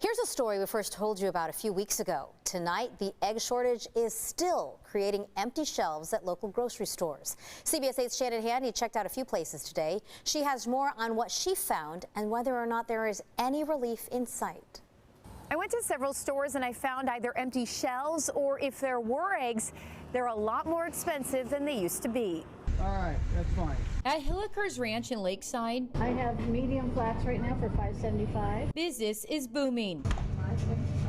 Here's a story we first told you about a few weeks ago. Tonight, the egg shortage is still creating empty shelves at local grocery stores. CBS 8's Shannon Handy checked out a few places today. She has more on what she found and whether or not there is any relief in sight. I went to several stores and I found either empty shelves or if there were eggs, they're a lot more expensive than they used to be. All right, that's fine. At Hilliker's Ranch in Lakeside, I have medium flats right now for $5.75. business is booming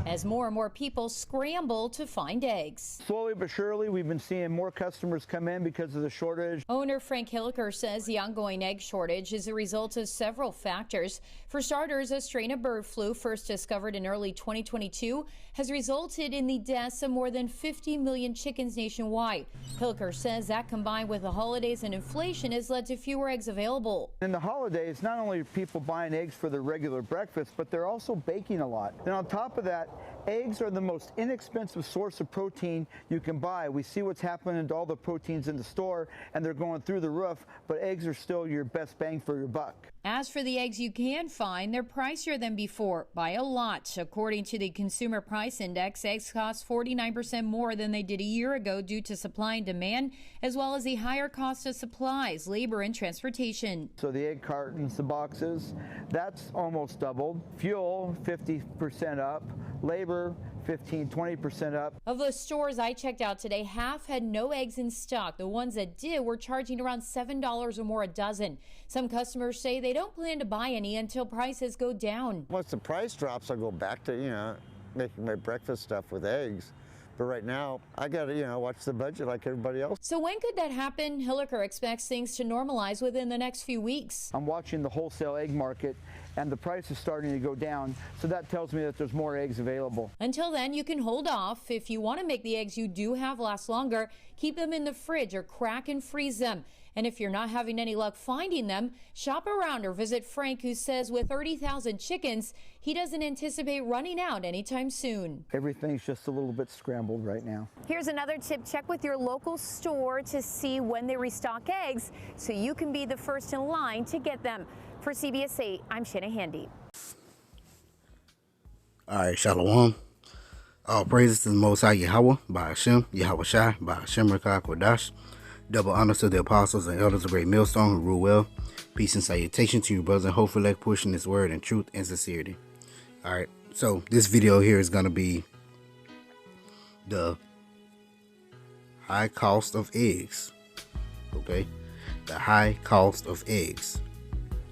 as more and more people scramble to find eggs. Slowly but surely, we've been seeing more customers come in because of the shortage. Owner Frank Hilliker says the ongoing egg shortage is a result of several factors. For starters, a strain of bird flu first discovered in early 2022 has resulted in the deaths of more than 50 million chickens nationwide. Hilliker says that combined with the holidays and inflation has led to fewer eggs available. In the holidays, not only are people buying eggs for their regular breakfast, but they're also baking a lot. And on top of that, eggs are the most inexpensive source of protein you can buy. We see what's happening to all the proteins in the store, and they're going through the roof, but eggs are still your best bang for your buck. As for the eggs you can find, they're pricier than before by a lot. According to the Consumer Price Index, eggs cost 49% more than they did a year ago due to supply and demand, as well as the higher cost of supplies, labor, and transportation. So the egg cartons, the boxes, that's almost doubled. Fuel, 50% up. Labor, 15-20% up. Of the stores I checked out today, half had no eggs in stock. The ones that did were charging around $7 or more a dozen. Some customers say they don't plan to buy any until prices go down. Once the price drops, I'll go back to, making my breakfast stuff with eggs. But right now, I got to, watch the budget like everybody else. So when could that happen? Hilliker expects things to normalize within the next few weeks. I'm watching the wholesale egg market, and the price is starting to go down, so that tells me that there's more eggs available. Until then, you can hold off. If you want to make the eggs you do have last longer, keep them in the fridge or crack and freeze them. And if you're not having any luck finding them, shop around or visit Frank, who says with 30,000 chickens, he doesn't anticipate running out anytime soon. Everything's just a little bit scrambled right now. Here's another tip. Check with your local store to see when they restock eggs so you can be the first in line to get them. For CBS 8, I'm Shannon Handy. All right, Shalom. All praises to the Most High Yahweh, by Hashem, Yahweh Shai, by Hashem Rekah Kodash. Double honors to the apostles and elders of Great Millstone who rule well. Peace and salutation to you, brothers, and hopefully like pushing this word in truth and sincerity. All right, so this video here is going to be the high cost of eggs. Okay, the high cost of eggs.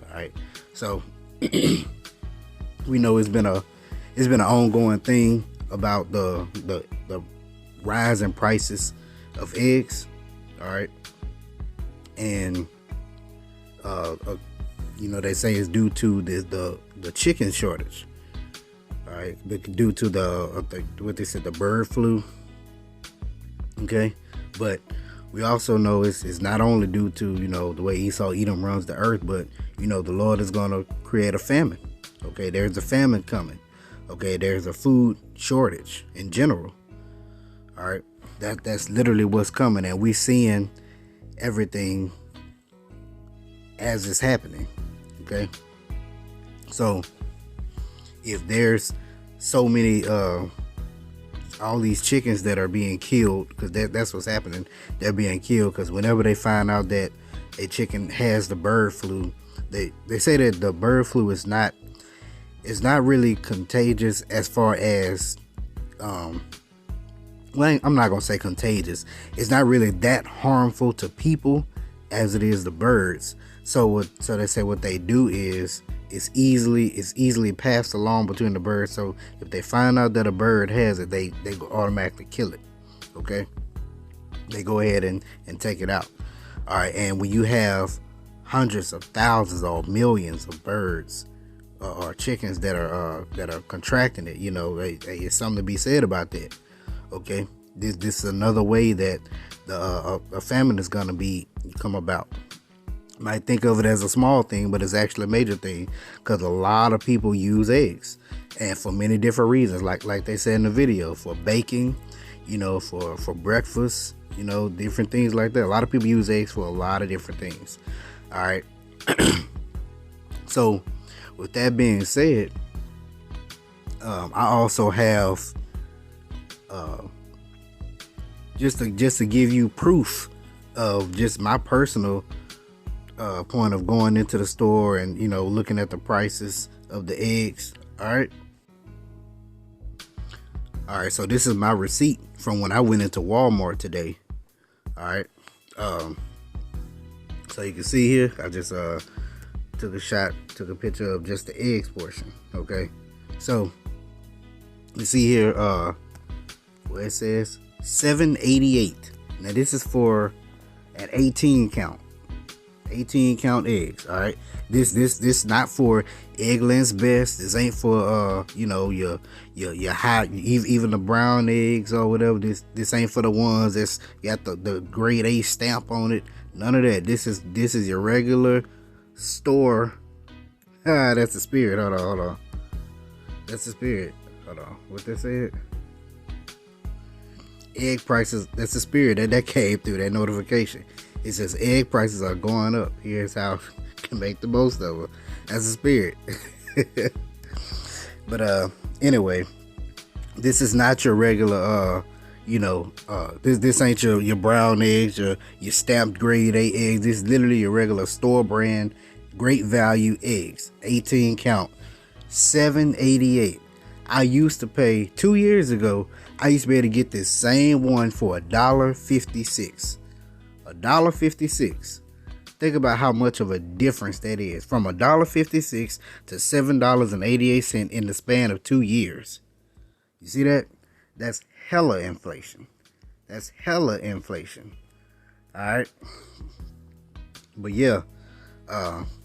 All right, so we know it's been an ongoing thing about the rise in prices of eggs. All right, and they say it's due to the chicken shortage. All right, due to the bird flu. Okay, but we also know it's not only due to the way Esau Edom runs the earth, but the Lord is going to create a famine. Okay, there's a famine coming. Okay, there's a food shortage in general. All right. That's literally what's coming, and we're seeing everything as it's happening. Okay, so if there's so many all these chickens that are being killed, because that's what's happening, they're being killed because whenever they find out that a chicken has the bird flu, they say that the bird flu is not really contagious as far as I'm not gonna say contagious. It's not really that harmful to people as it is the birds. So they say what they do is it's easily passed along between the birds. So if they find out that a bird has it, they automatically kill it. Okay, they go ahead and take it out. All right, and when you have hundreds of thousands or millions of birds or chickens that are contracting it, it's something to be said about that. Okay, this is another way that a famine is gonna come about. You might think of it as a small thing, but it's actually a major thing because a lot of people use eggs, and for many different reasons, like they said in the video, for baking, for breakfast, different things like that. A lot of people use eggs for a lot of different things. All right, so with that being said, I also have just to give you proof of just my personal point of going into the store and looking at the prices of the eggs. All right, so this is my receipt from when I went into Walmart today. All right, so you can see here, I just took a picture of just the eggs portion. Okay, so you see here where it says $7.88. Now this is for an 18 count eggs. All right, this not for Eggland's Best. This ain't for your high, even the brown eggs or whatever. This ain't for the ones that's got the grade A stamp on it. None of that. This is your regular store. That's the spirit. Hold on. That's the spirit. Hold on. What they said? Egg prices. That's the spirit that came through that notification. It says egg prices are going up. Here's how you can make the most of it. That's the spirit. But anyway, this is not your regular this ain't your brown eggs, your stamped grade A eggs. This is literally your regular store brand, great value eggs. 18 count, $7.88. I used to pay 2 years ago. I used to be able to get this same one for $1.56. $1.56. Think about how much of a difference that is, from $1.56 to $7.88 in the span of 2 years. You see that? That's hella inflation. All right. But yeah,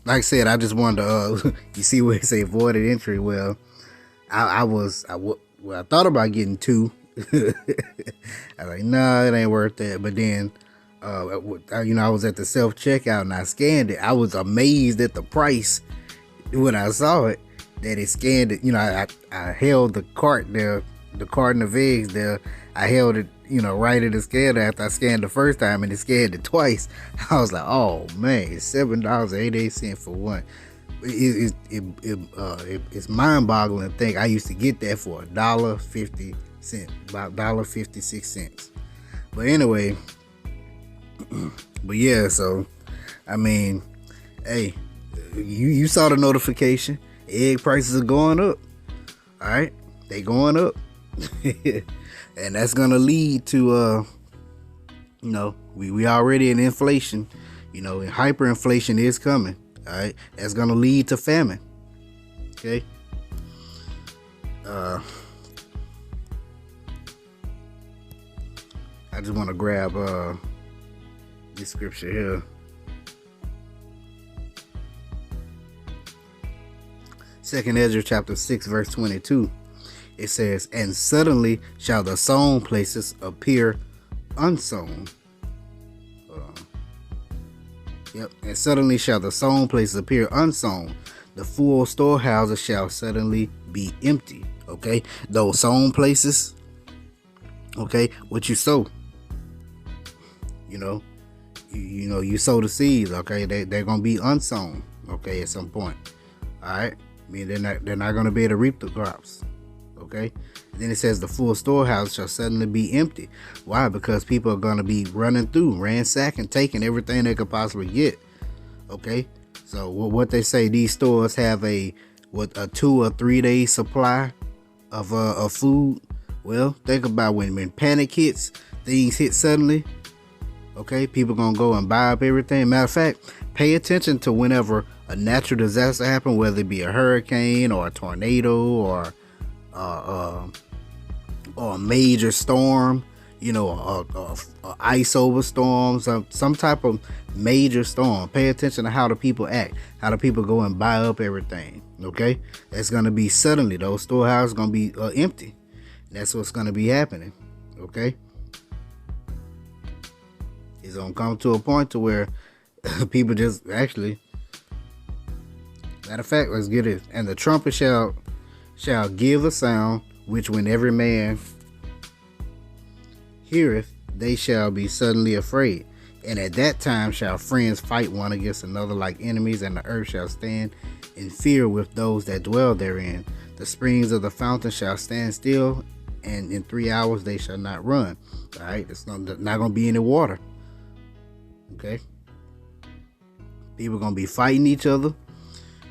like I said, I just wanted to. You see where it say avoided entry? Well, I thought about getting 2. I was like, nah, it ain't worth that. But then, I was at the self checkout and I scanned it. I was amazed at the price when I saw it, that it scanned it. I held the cart there, the carton of eggs there. I held it, right at the scanner after I scanned the first time, and it scanned it twice. I was like, oh man, it's $7.88 for one. It's mind-boggling to think I used to get that for $1.50, about $1.56. But anyway, but yeah, so I mean, hey, you saw the notification. Egg prices are going up. All right, they going up. And that's gonna lead to we already in inflation, and hyperinflation is coming. All right, that's gonna lead to famine. Okay. I just want to grab this scripture here. 2 Ezra chapter 6 verse 22. It says, and suddenly shall the sown places appear unsown. And suddenly shall the sown places appear unsown. The full storehouses shall suddenly be empty. Okay, those sown places. Okay, what you sow. You sow the seeds. Okay, they're gonna be unsown. Okay, at some point. All right, I mean they're not gonna be able to reap the crops. Okay, and then it says the full storehouse shall suddenly be empty. Why? Because people are going to be running through, ransacking, taking everything they could possibly get. Okay, so what they say, these stores have a 2 or 3 day supply of food. Well, think about when panic hits, things hit suddenly. Okay, people gonna go and buy up everything. Matter of fact, pay attention to whenever a natural disaster happens, whether it be a hurricane or a tornado or a major storm, a ice over storm, some type of major storm. Pay attention to how the people act, how the people go and buy up everything. Okay, that's gonna be suddenly. Those storehouses gonna be empty. That's what's gonna be happening. Okay, it's gonna come to a point to where people just actually. Matter of fact, let's get it. And the trumpet shall give a sound, which when every man heareth, they shall be suddenly afraid. And at that time shall friends fight one against another like enemies, and the earth shall stand in fear with those that dwell therein. The springs of the fountain shall stand still, and in 3 hours they shall not run. All right, it's not going to be any water. Okay, people going to be fighting each other.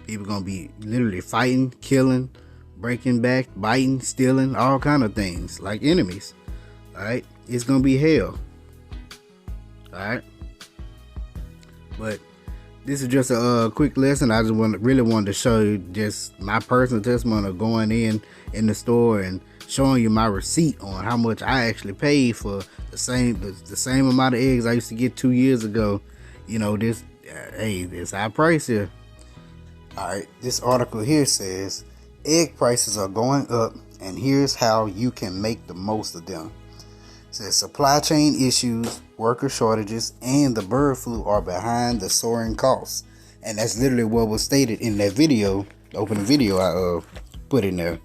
People going to be literally fighting, killing, breaking back, biting, stealing, all kind of things like enemies. All right, it's going to be hell. All right, but this is just a quick lesson. I just really wanted to show you just my personal testimony of going in the store and showing you my receipt on how much I actually paid for the same amount of eggs I used to get 2 years ago. You know, this high price here. All right, this article here says egg prices are going up, and here's how you can make the most of them. It says supply chain issues, worker shortages, and the bird flu are behind the soaring costs. And that's literally what was stated in that video, the opening video I put in there.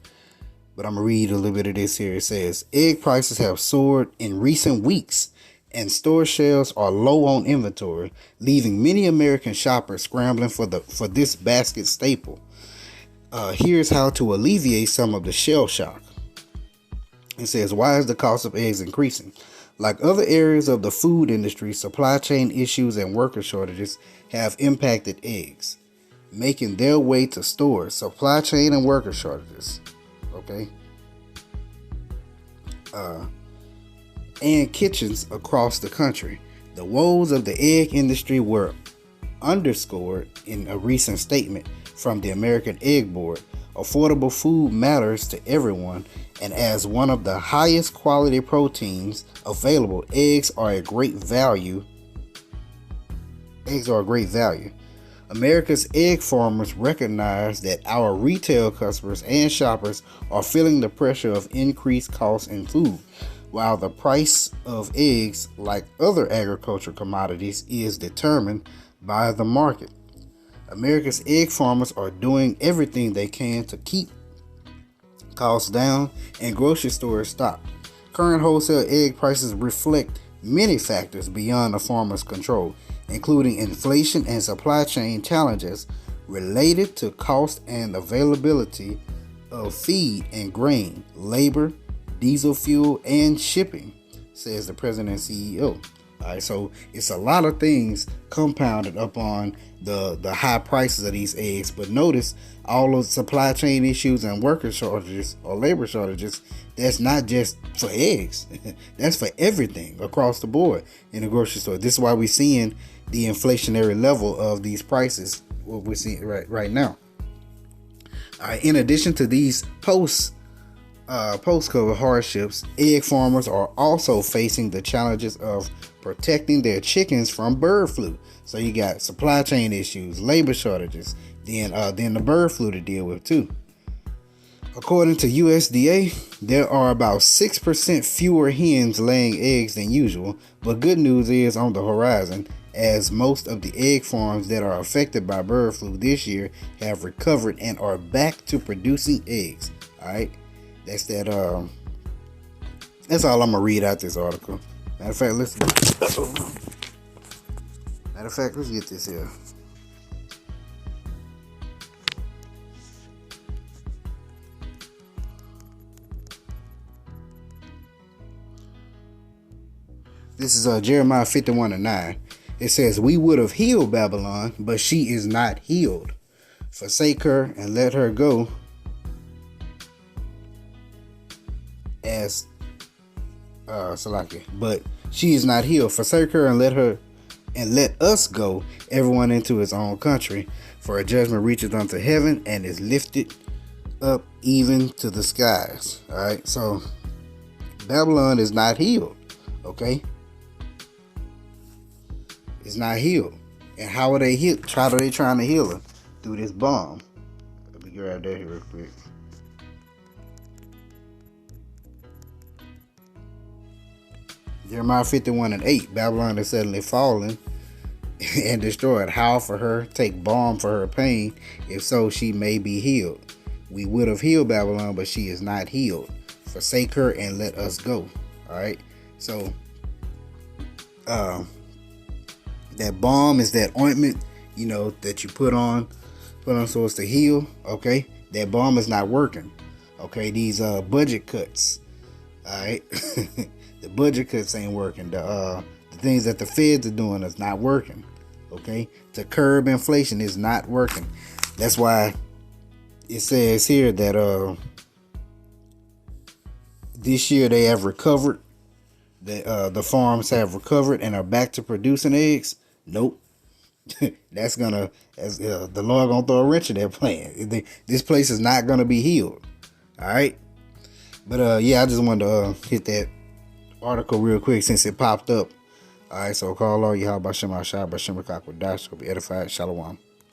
But I'm going to read a little bit of this here. It says, egg prices have soared in recent weeks, and store shelves are low on inventory, leaving many American shoppers scrambling for this basket staple. Here's how to alleviate some of the shell shock. It says, why is the cost of eggs increasing? Like other areas of the food industry, supply chain issues and worker shortages have impacted eggs, making their way to stores. Supply chain and worker shortages. Okay. And kitchens across the country. The woes of the egg industry were underscored in a recent statement from the American Egg Board. Affordable food matters to everyone, and as one of the highest quality proteins available, eggs are a great value. America's egg farmers recognize that our retail customers and shoppers are feeling the pressure of increased costs in food, while the price of eggs, like other agricultural commodities, is determined by the market. America's egg farmers are doing everything they can to keep costs down and grocery stores stocked. Current wholesale egg prices reflect many factors beyond the farmer's control, including inflation and supply chain challenges related to cost and availability of feed and grain, labor, diesel fuel, and shipping, says the president and CEO. All right, so it's a lot of things compounded upon the high prices of these eggs. But notice all those supply chain issues and worker shortages or labor shortages. That's not just for eggs. That's for everything across the board in the grocery store. This is why we're seeing the inflationary level of these prices. What we're seeing right now. All right, in addition to these post-COVID hardships, egg farmers are also facing the challenges of protecting their chickens from bird flu. So you got supply chain issues, labor shortages, then the bird flu to deal with too. According to USDA, there are about 6% fewer hens laying eggs than usual, but good news is on the horizon, as most of the egg farms that are affected by bird flu this year have recovered and are back to producing eggs. All right. That's all I'm gonna read out this article. Matter of fact, let's get this here. This is Jeremiah 51:9. It says, "We would have healed Babylon, but she is not healed. Forsake her and let her go. But she is not healed. Forsake her and let us go, everyone into his own country. For a judgment reacheth unto heaven and is lifted up even to the skies." All right, so Babylon is not healed. Okay, it's not healed. And how are they healed? How are they trying to heal her? Through this bomb. Let me grab that here real quick. Jeremiah 51:8, Babylon is suddenly fallen and destroyed. How for her? Take balm for her pain. If so, she may be healed. We would have healed Babylon, but she is not healed. Forsake her and let us go. All right. So, that balm is that ointment, that you put on so as to heal. Okay. That bomb is not working. Okay, these budget cuts. All right, the budget cuts ain't working. The things that the feds are doing is not working. Okay, to curb inflation is not working. That's why it says here that this year they have recovered. The farms have recovered and are back to producing eggs. Nope. That's gonna, the Lord gonna throw a wrench in that plan. This place is not gonna be healed. All right. But yeah, I just wanted to hit that article real quick since it popped up. All right, so call all Yahweh B'Shem HaShai B'Shem HaKak Wadash. Go be edified. Shalom.